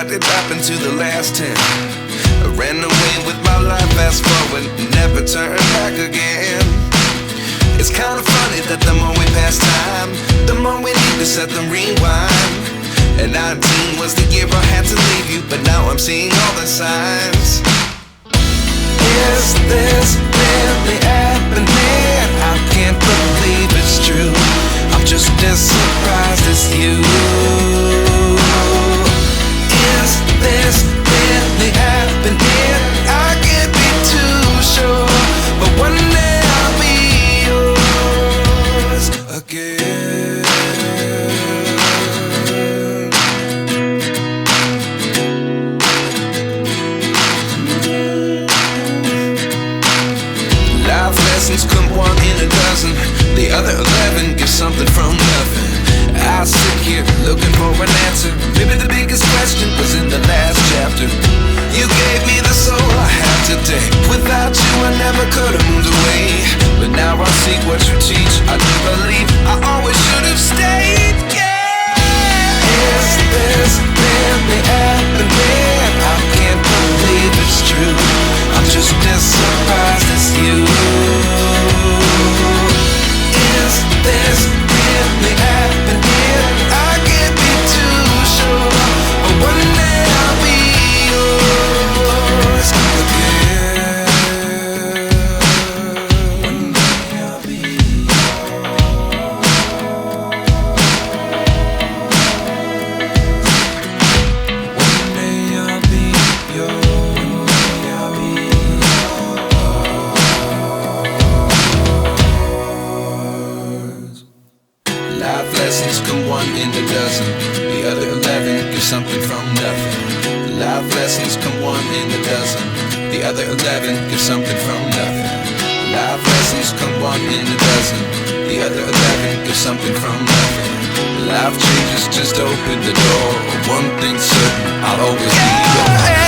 what did happen to the last 10? I ran away with my life, fast forward, never turn back again. It's kind of funny that the more we pass time, the more we need to set them rewind. And 19 was the year I had to leave you, but now I'm seeing all the signs. Is this really happening? I can't believe it's true. I'm just as surprised as you. Is this really happening? I can't be too sure, but one day I'll be yours again. Life lessons come one in a dozen. The other 11 give something from nothing. I sit here looking for an answer. Maybe the biggest question was in the last chapter. You gave me the soul I have today. Without you I never could have moved away. But now I see what you teach. I do believe I always should have stayed. Yeah. Is this really happening? I can't believe it's true. I'm just as surprised as you. Is this really happening? I can't be too sure, but one day I'll be yours again. One day I'll be yours. One day I'll be yours. One day I'll be yours. Life lessons come one in a dozen. The other 11 give something from nothing. Life lessons come one in a dozen. The other 11 give something from nothing. Life lessons come one in a dozen. The other 11 give something from nothing. Life changes just open the door. One thing's certain, I'll always be yours.